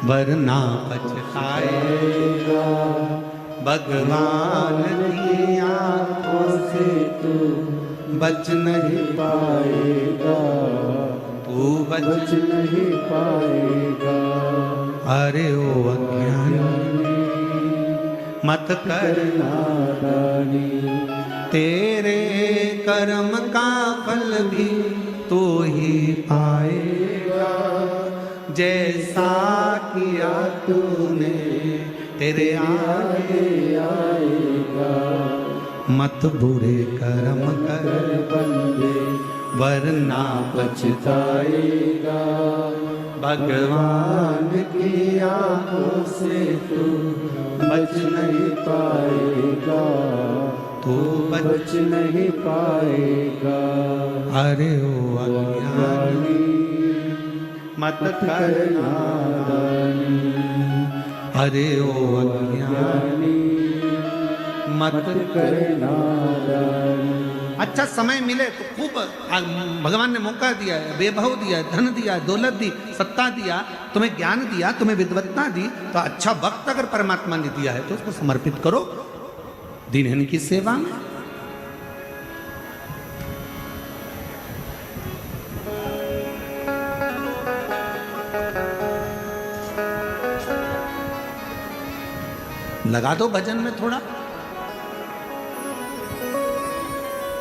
वरना पछताएगा। भगवान की आंखों से तू बच नहीं पाएगा, तू बच नहीं पाएगा। अरे ओ अज्ञानी मत कर नादानी, तेरे कर्म का फल भी तू ही पाएगा। जैसा किया तूने तेरे आगे आएगा। मत बुरे कर्म कर बंदे, वरना पछताएगा। भगवान की आंखों से तू बच नहीं पाएगा, तू बच नहीं पाएगा। अरे ओ अज्ञानी मत कर नादानी, अरे ओ अज्ञानी मत कर नादानी। अच्छा समय मिले तो खूब, भगवान ने मौका दिया है, वैभव दिया है, धन दिया है, दौलत दी, सत्ता दिया, तुम्हें ज्ञान दिया, तुम्हें विद्वत्ता दी, तो अच्छा वक्त अगर परमात्मा ने दिया है तो उसको समर्पित करो दीनहीन की सेवा में। लगा दो भजन में थोड़ा।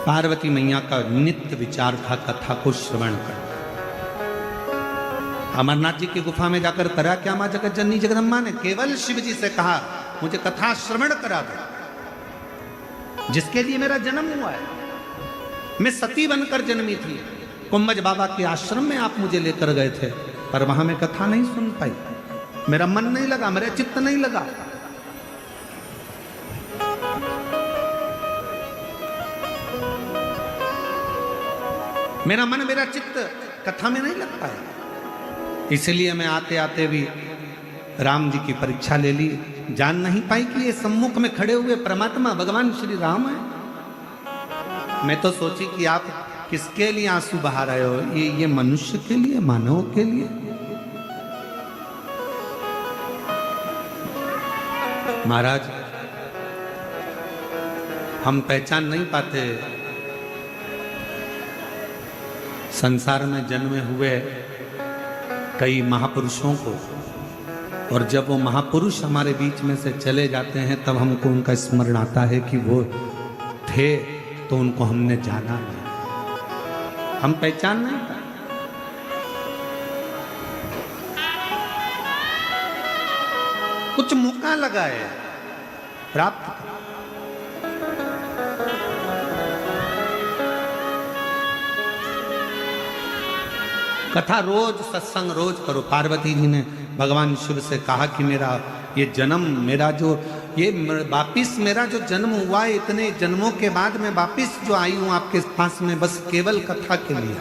पार्वती मैया का नित्य विचार था कथा को श्रवण कर। अमरनाथ जी की गुफा में जाकर करा क्या मां जगत जननी जगदम्बा ने? केवल शिव जी से कहा मुझे कथा श्रवण करा दो, जिसके लिए मेरा जन्म हुआ है। मैं सती बनकर जन्मी थी, कुंभज बाबा के आश्रम में आप मुझे लेकर गए थे, पर वहां मैं कथा नहीं सुन पाई। मेरा मन नहीं लगा, मेरा चित्त नहीं लगा। मेरा मन मेरा चित्त कथा में नहीं लगता है। इसलिए मैं आते आते भी राम जी की परीक्षा ले ली। जान नहीं पाई कि ये सम्मुख में खड़े हुए परमात्मा भगवान श्री राम है। मैं तो सोची कि आप किसके लिए आंसू बहा रहे हो? ये मनुष्य के लिए, मानव के लिए। महाराज हम पहचान नहीं पाते संसार में जन्मे हुए कई महापुरुषों को, और जब वो महापुरुष हमारे बीच में से चले जाते हैं तब हमको उनका स्मरण आता है कि वो थे तो उनको हमने जाना नहीं, हम पहचान नहीं पाए। कुछ मौका लगा है प्राप्त। कथा रोज, सत्संग रोज करो। पार्वती जी ने भगवान शिव से कहा कि मेरा ये जन्म, मेरा जो ये वापिस मेरा जो जन्म हुआ है, इतने जन्मों के बाद मैं वापिस जो आई हूं आपके पास में, बस केवल कथा के लिए,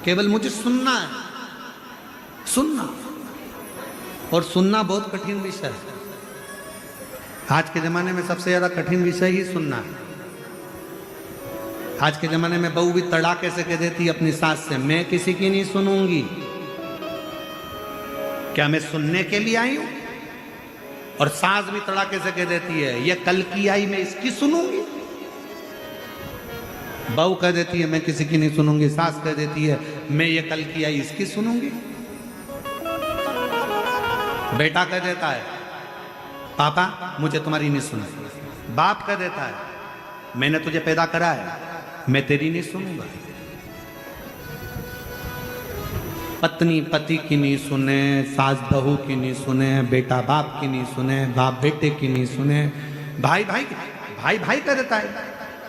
केवल मुझे सुनना है, सुनना। और सुनना बहुत कठिन विषय है। आज के जमाने में सबसे ज्यादा कठिन विषय ही सुनना है। आज के जमाने में बहू भी तड़ाके से कह देती है अपनी सास से, मैं किसी की नहीं सुनूंगी। क्या मैं सुनने के लिए आई हूं? और सास भी तड़ाके से कह देती है, ये कल की आई, मैं इसकी सुनूंगी। बहू कह देती है मैं किसी की नहीं सुनूंगी, सास कह देती है मैं ये कल की आई इसकी सुनूंगी। बेटा कह देता है पापा मुझे तुम्हारी नहीं सुनाई। बाप कह देता है मैंने तुझे पैदा करा है, मैं तेरी नहीं सुनूंगा। पत्नी पति की नहीं सुने, सास बहू की नहीं सुने, बेटा बाप की नहीं सुने, बाप बेटे की नहीं सुने, भाई भाई भाई भाई कह देता है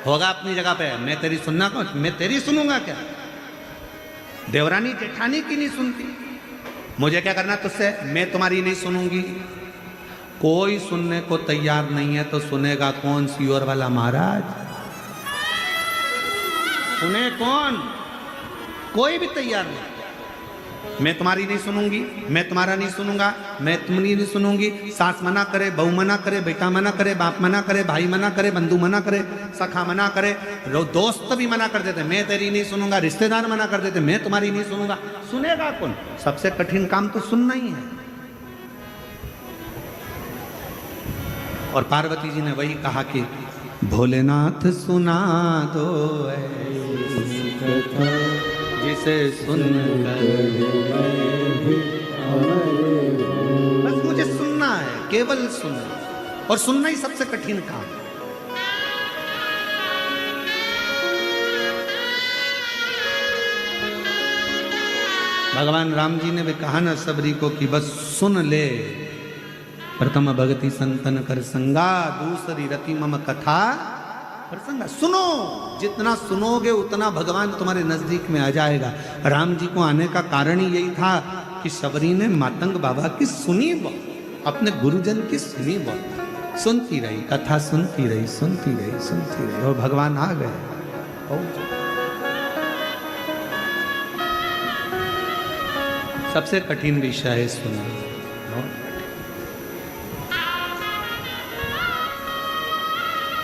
होगा अपनी जगह पे, मैं तेरी सुनना कौन, मैं तेरी सुनूंगा क्या? देवरानी जेठानी की नहीं सुनती, मुझे क्या करना तुझसे, मैं तुम्हारी नहीं सुनूंगी। कोई सुनने को तैयार नहीं है तो सुनेगा कौन? सियोर वाला महाराज सुने कौन? कोई भी तैयार नहीं। मैं तुम्हारी नहीं सुनूंगी, मैं तुम्हारा नहीं सुनूंगा, मैं तुम्हारी नहीं सुनूंगी। सास मना करे, बहू मना करे, बेटा मना करे, बाप मना करे, भाई मना करे, बंधु मना करे, सखा मना करे, दोस्त भी मना कर देते, मैं तेरी नहीं सुनूंगा, रिश्तेदार मना कर देते, मैं तुम्हारी नहीं सुनूंगा। सुनेगा कौन? सबसे कठिन काम तो सुनना ही है। और पार्वती जी ने वही कहा कि भोलेनाथ सुना दो ऐसी कथा जिसे सुनकर बस मुझे सुनना है, केवल सुनना, और सुनना ही सबसे कठिन काम है। भगवान राम जी ने भी कहा ना सबरी को कि बस सुन ले। प्रथम भगति संतन कर संगा, दूसरी रति मम कथा प्रसंगा। सुनो, जितना सुनोगे उतना भगवान तुम्हारे नजदीक में आ जाएगा। राम जी को आने का कारण ही यही था कि शबरी ने मातंग बाबा की सुनी बहुत, अपने गुरुजन की सुनी बहुत, सुनती रही, कथा सुनती रही, सुनती रही, सुनती रही, और भगवान आ गए। सबसे कठिन विषय है सुनना,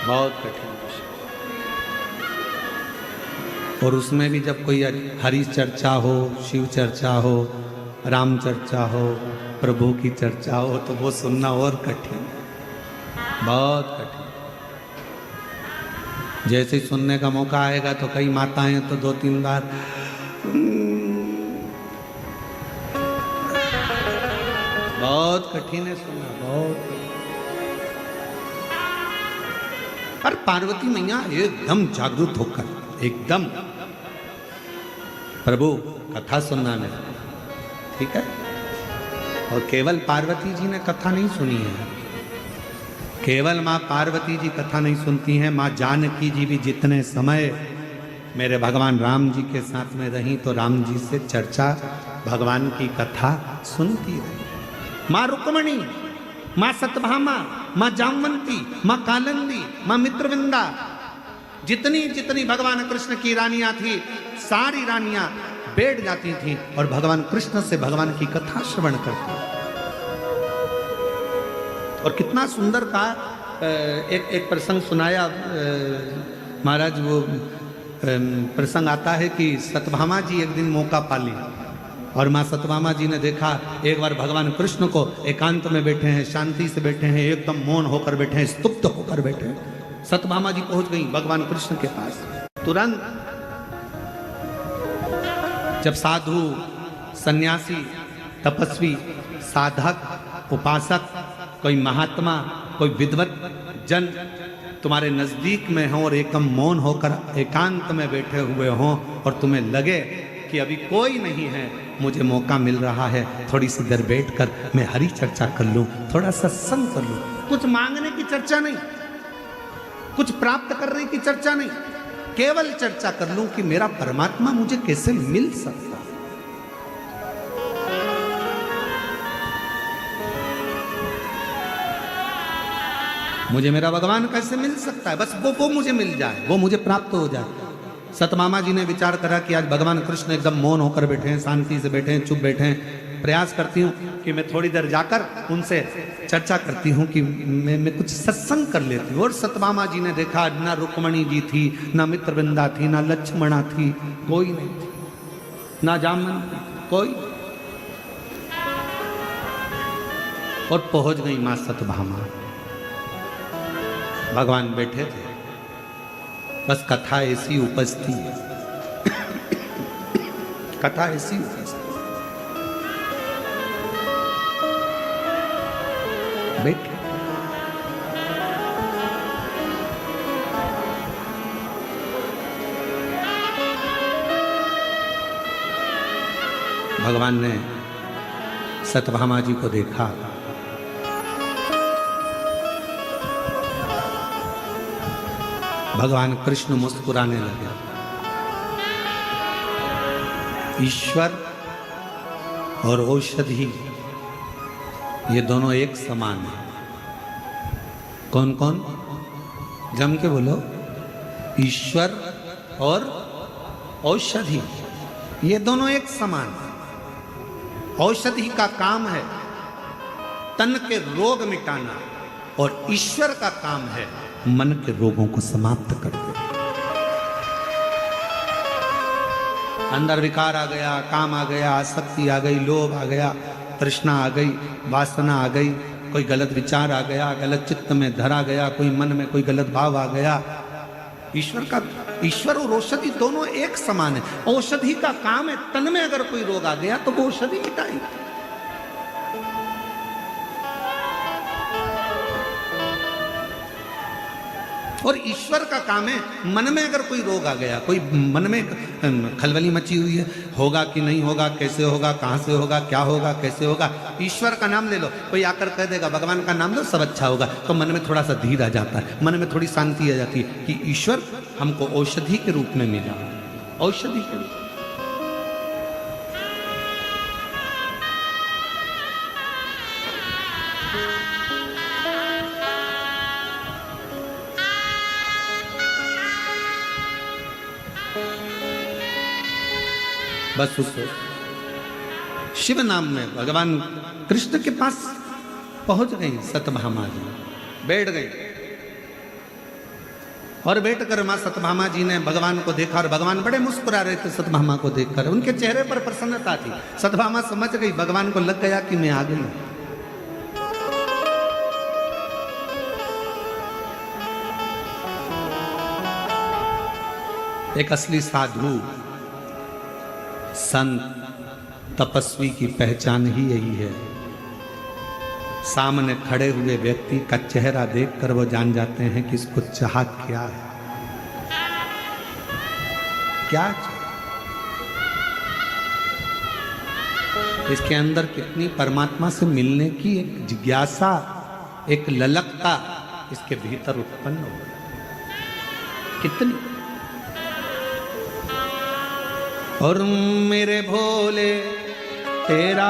बहुत कठिन विषय। और उसमें भी जब कोई हरि चर्चा हो, शिव चर्चा हो, राम चर्चा हो, प्रभु की चर्चा हो, तो वो सुनना और कठिन, बहुत कठिन। जैसे ही सुनने का मौका आएगा तो कई माताएं तो 2-3 बार बहुत कठिन है सुनना, बहुत। पर पार्वती मैया एकदम जागरूक होकर, एकदम प्रभु कथा सुनना है, ठीक है। और केवल पार्वती जी ने कथा नहीं सुनी है, केवल माँ पार्वती जी कथा नहीं सुनती हैं, माँ जानकी जी भी जितने समय मेरे भगवान राम जी के साथ में रही तो राम जी से चर्चा, भगवान की कथा सुनती रही। माँ रुक्मणी, माँ सतभामा, माँ जामवंती, माँ कालंदी, माँ मित्रविंदा, जितनी जितनी भगवान कृष्ण की रानियां थी, सारी रानियां बैठ जाती थी और भगवान कृष्ण से भगवान की कथा श्रवण करती। और कितना सुंदर था, एक प्रसंग सुनाया महाराज, वो प्रसंग आता है कि सतभामा जी एक दिन मौका पाली और माँ सतभामा जी ने देखा एक बार भगवान कृष्ण को एकांत में बैठे हैं, शांति से बैठे हैं, एकदम मौन होकर बैठे हैं, स्तुप्त होकर बैठे हैं। सतभामा जी पहुंच गई भगवान कृष्ण के पास। तुरंत जब साधु, सन्यासी, तपस्वी, साधक, उपासक, कोई महात्मा, कोई विद्वत जन तुम्हारे नजदीक में हो और एकदम मौन होकर एकांत में बैठे हुए हों और तुम्हें लगे कि अभी कोई नहीं है, मुझे मौका मिल रहा है थोड़ी सी देर बैठकर मैं हरि चर्चा कर लूं, थोड़ा सत्संग कर लूं, कुछ मांगने की चर्चा नहीं, कुछ प्राप्त करने की चर्चा नहीं, केवल चर्चा कर लूं कि मेरा परमात्मा मुझे कैसे मिल सकता, मुझे मेरा भगवान कैसे मिल सकता है, बस वो मुझे मिल जाए, वो मुझे प्राप्त हो जाए। सतमामा जी ने विचार करा कि आज भगवान कृष्ण एकदम मौन होकर बैठे हैं, शांति से बैठे हैं, चुप बैठे हैं, प्रयास करती हूँ कि मैं थोड़ी देर जाकर उनसे चर्चा करती हूँ कि मैं कुछ सत्संग कर लेती हूँ। और सतमामा जी ने देखा ना रुक्मणी जी थी, ना मित्रविंदा थी, ना लक्ष्मणा थी, कोई नहीं थी, ना जामन कोई। और पहुंच गई माँ सतभामा, भगवान बैठे थे, बस कथा ऐसी उपस्थिति है, कथा ऐसी उपस्थिति, बैठ भगवान ने सतभामा जी को देखा, भगवान कृष्ण मुस्कुराने लगे। ईश्वर और औषधि ये दोनों एक समान है। कौन कौन? जम के बोलो। ईश्वर और औषधि ये दोनों एक समान है। औषधि का काम है तन के रोग मिटाना और ईश्वर का काम है मन के रोगों को समाप्त कर देना। अंदर विकार आ गया, काम आ गया, आसक्ति आ गई, लोभ आ गया, तृष्णा आ गई, वासना आ गई, कोई गलत विचार आ गया, गलत चित्त में धरा गया, कोई मन में कोई गलत भाव आ गया। ईश्वर और औषधि दोनों एक समान है। औषधि का काम है तन में अगर कोई रोग आ गया तो वो औषधि मिटाएगी। और ईश्वर का काम है मन में अगर कोई रोग आ गया, कोई मन में खलबली मची हुई है, होगा कि नहीं होगा, कैसे होगा, कहाँ से होगा, क्या होगा, कैसे होगा, ईश्वर का नाम ले लो। कोई आकर कह देगा भगवान का नाम लो सब अच्छा होगा, तो मन में थोड़ा सा धीर आ जाता है, मन में थोड़ी शांति आ जाती है कि ईश्वर हमको औषधि के रूप में मिला, औषधि के रूप। बस उसको शिव नाम में भगवान कृष्ण के पास पहुंच गई सत्यभामा जी, बैठ गई और बैठकर मां सत्यभामा जी ने भगवान को देखा और भगवान बड़े मुस्कुरा रहे थे सत्यभामा को देखकर, उनके चेहरे पर प्रसन्नता थी। सत्यभामा समझ गई, भगवान को लग गया कि मैं आ गई। एक असली साधु संत तपस्वी की पहचान ही यही है। सामने खड़े हुए व्यक्ति का चेहरा देखकर वो जान जाते हैं कि इसको चाह क्या है, क्या इसके अंदर कितनी परमात्मा से मिलने की एक जिज्ञासा, एक ललकता इसके भीतर उत्पन्न हो कितनी। और मेरे भोले तेरा